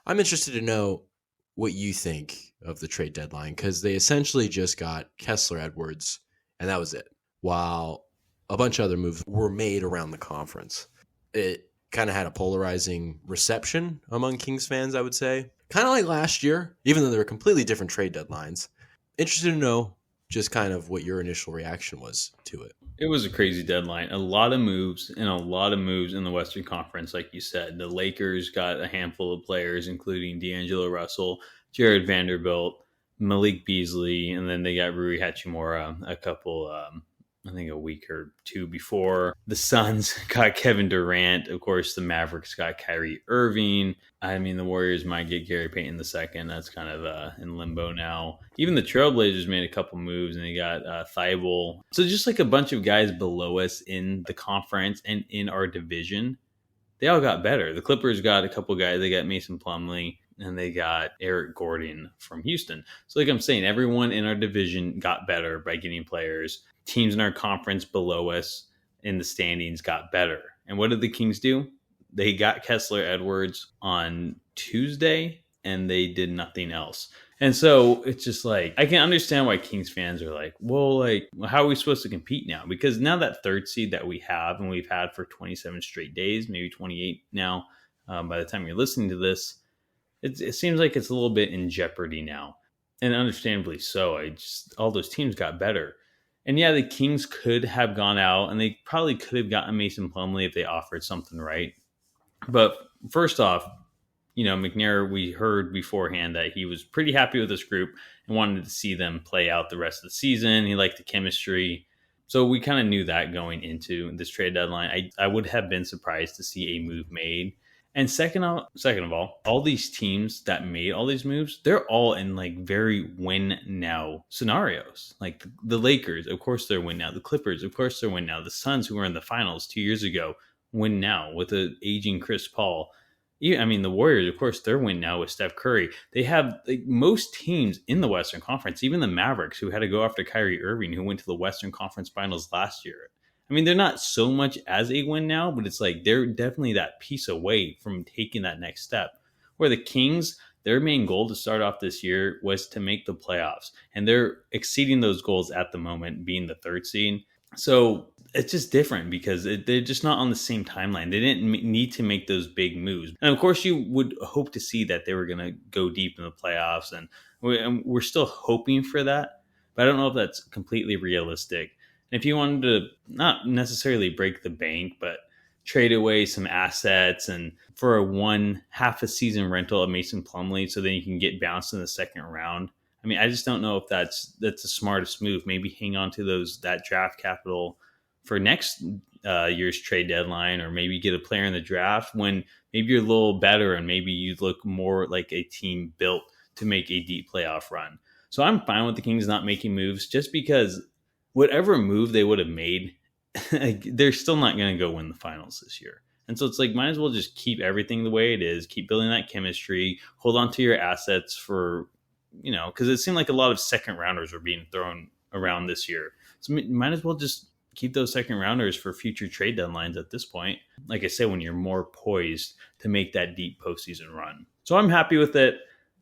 I'm interested to know what you think of the trade deadline because they essentially just got Kessler Edwards, and that was it. While a bunch of other moves were made around the conference, it kind of had a polarizing reception among Kings fans, I would say. Kind of like last year, even though they were completely different trade deadlines. Interested to know just kind of what your initial reaction was to it. It was a crazy deadline. A lot of moves and a lot of moves in the Western Conference, like you said. The Lakers got a handful of players, including D'Angelo Russell, Jared Vanderbilt, Malik Beasley, and then they got Rui Hachimura a couple, I think a week or two before. The Suns got Kevin Durant. Of course, the Mavericks got Kyrie Irving. I mean, the Warriors might get Gary Payton II. That's kind of in limbo now. Even the Trailblazers made a couple moves, and they got Thibault. So just like a bunch of guys below us in the conference and in our division, they all got better. The Clippers got a couple guys. They got Mason Plumlee, and they got Eric Gordon from Houston. So like I'm saying, everyone in our division got better by getting players. Teams in our conference below us in the standings got better. And what did the Kings do? They got Kessler Edwards on Tuesday, and they did nothing else. And so it's just like, I can understand why Kings fans are like, well, like, how are we supposed to compete now? Because now that third seed that we have, and we've had for 27 straight days, maybe 28 now, by the time you're listening to this, it seems like it's a little bit in jeopardy now. And understandably so. All those teams got better. And yeah, the Kings could have gone out, and they probably could have gotten Mason Plumlee if they offered something right. But first off, McNair, we heard beforehand that he was pretty happy with this group and wanted to see them play out the rest of the season. He liked the chemistry. So we kind of knew that going into this trade deadline. I would have been surprised to see a move made. And second of all these teams that made all these moves, they're all in like very win now scenarios. Like the Lakers, of course they're win now. The Clippers, of course they're win now. The Suns, who were in the finals 2 years ago, win now with an aging Chris Paul. Yeah, I mean, the Warriors, of course, they're win now with Steph Curry. They have like, most teams in the Western Conference, even the Mavericks, who had to go after Kyrie Irving, who went to the Western Conference Finals last year. I mean, they're not so much as a win now, but it's like they're definitely that piece away from taking that next step. Where the Kings, their main goal to start off this year was to make the playoffs, and they're exceeding those goals at the moment, being the third seed. So it's just different because they're just not on the same timeline. They didn't need to make those big moves. And of course, you would hope to see that they were going to go deep in the playoffs. And we're still hoping for that. But I don't know if that's completely realistic. And if you wanted to not necessarily break the bank, but trade away some assets and for a half a season rental of Mason Plumlee so then you can get bounced in the second round. I mean, I just don't know if that's the smartest move. Maybe hang on to that draft capital for next year's trade deadline, or maybe get a player in the draft when maybe you're a little better and maybe you look more like a team built to make a deep playoff run. So I'm fine with the Kings not making moves just because whatever move they would have made, they're still not going to go win the finals this year. And so it's like, might as well just keep everything the way it is, keep building that chemistry, hold on to your assets for, because it seemed like a lot of second rounders were being thrown around this year. So might as well just keep those second rounders for future trade deadlines at this point. Like I said, when you're more poised to make that deep postseason run. So I'm happy with it.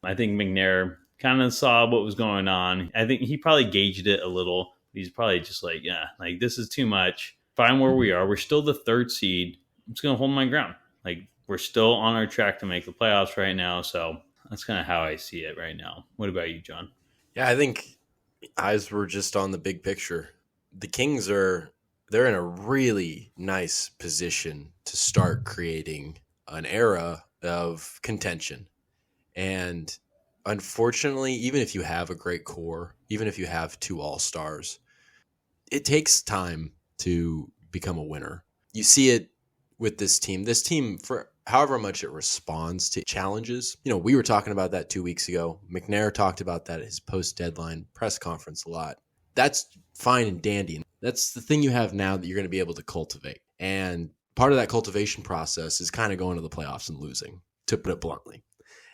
I think McNair kind of saw what was going on. I think he probably gauged it a little. He's probably just like, yeah, like this is too much. Fine where we are. We're still the third seed. I'm just going to hold my ground. Like we're still on our track to make the playoffs right now. So that's kind of how I see it right now. What about you, John? Yeah, I think eyes were just on the big picture. The Kings they're in a really nice position to start creating an era of contention. And unfortunately, even if you have a great core, even if you have two all-stars, it takes time to become a winner. You see it with this team. This team, for however much it responds to challenges, we were talking about that 2 weeks ago. McNair talked about that at his post-deadline press conference a lot. That's fine and dandy. That's the thing you have now that you're going to be able to cultivate. And part of that cultivation process is kind of going to the playoffs and losing, to put it bluntly.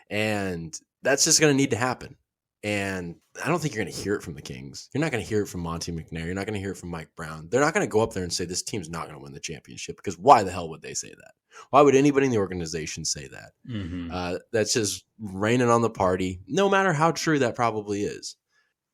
And that's just going to need to happen. And I don't think you're going to hear it from the Kings. You're not going to hear it from Monte McNair. You're not going to hear it from Mike Brown. They're not going to go up there and say this team's not going to win the championship, because why the hell would they say that? Why would anybody in the organization say that? Mm-hmm. That's just raining on the party, no matter how true that probably is.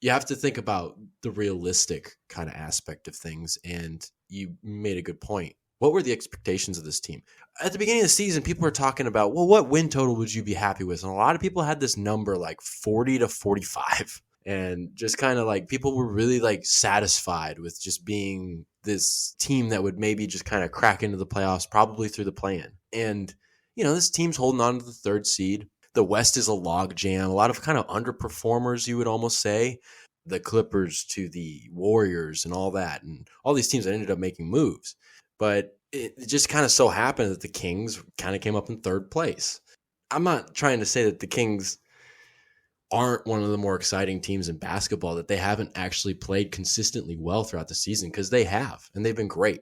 You have to think about the realistic kind of aspect of things. And you made a good point. What were the expectations of this team? At the beginning of the season, people were talking about, well, what win total would you be happy with? And a lot of people had this number like 40 to 45. And just kind of like people were really like satisfied with just being this team that would maybe just kind of crack into the playoffs, probably through the play-in. And, this team's holding on to the third seed. The West is a log jam, a lot of kind of underperformers, you would almost say. The Clippers to the Warriors and all that, and all these teams that ended up making moves. But it just kind of so happened that the Kings kind of came up in third place. I'm not trying to say that the Kings aren't one of the more exciting teams in basketball, that they haven't actually played consistently well throughout the season, because they have, and they've been great.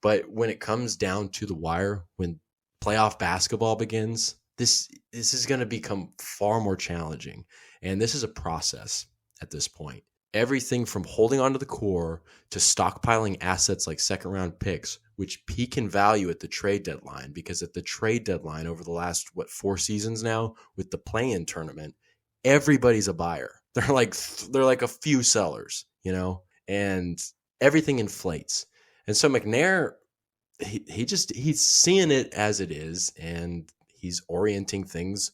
But when it comes down to the wire, when playoff basketball begins, this is going to become far more challenging. And this is a process at this point. Everything from holding onto the core to stockpiling assets like second round picks, which peak in value at the trade deadline, because at the trade deadline over the last, 4 seasons now with the play-in tournament, everybody's a buyer. They're like a few sellers, and everything inflates. And so McNair, he's seeing it as it is, and he's orienting things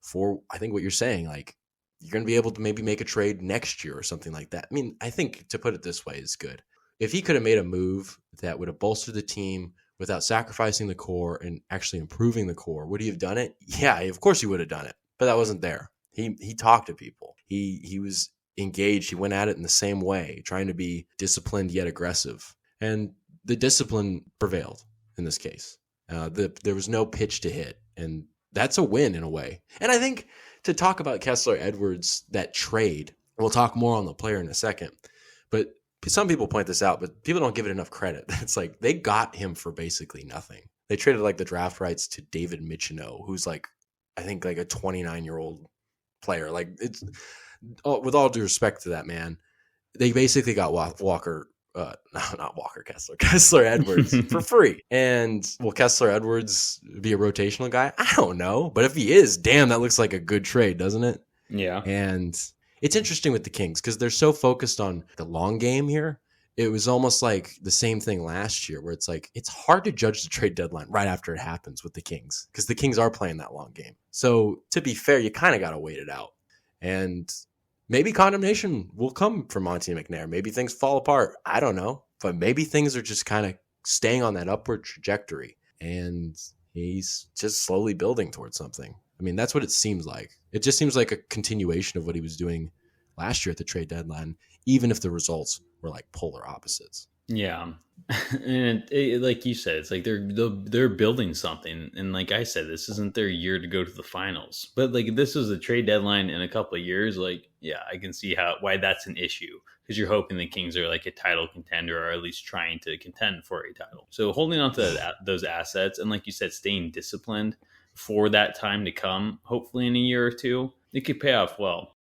for, I think, what you're saying, like, you're going to be able to maybe make a trade next year or something like that. I mean, I think to put it this way is good. If he could have made a move that would have bolstered the team without sacrificing the core and actually improving the core, would he have done it? Yeah, of course he would have done it, but that wasn't there. He talked to people. He was engaged. He went at it in the same way, trying to be disciplined yet aggressive. And the discipline prevailed in this case. There was no pitch to hit, and that's a win in a way. And I think to talk about Kessler Edwards, that trade, we'll talk more on the player in a second, but some people point this out, but people don't give it enough credit. It's like they got him for basically nothing. They traded like the draft rights to David Michino, who's like, I think like a 29-year-old player. Like, it's with all due respect to that man, they basically got Walker. No, not Walker Kessler. Kessler Edwards for free. And will Kessler Edwards be a rotational guy? I don't know. But if he is, damn, that looks like a good trade, doesn't it? Yeah. And it's interesting with the Kings because they're so focused on the long game here. It was almost like the same thing last year where it's like, it's hard to judge the trade deadline right after it happens with the Kings because the Kings are playing that long game. So to be fair, you kind of got to wait it out. And maybe condemnation will come from Monte McNair. Maybe things fall apart. I don't know. But maybe things are just kind of staying on that upward trajectory. And he's just slowly building towards something. I mean, that's what it seems like. It just seems like a continuation of what he was doing last year at the trade deadline, even if the results were like polar opposites. Yeah. And like you said, it's like they're building something, and like I said, this isn't their year to go to the finals. But like if this was a trade deadline in a couple of years, like yeah, I can see why that's an issue because you're hoping the Kings are like a title contender or at least trying to contend for a title. So holding on to those assets and like you said, staying disciplined for that time to come, hopefully in a year or two, it could pay off well.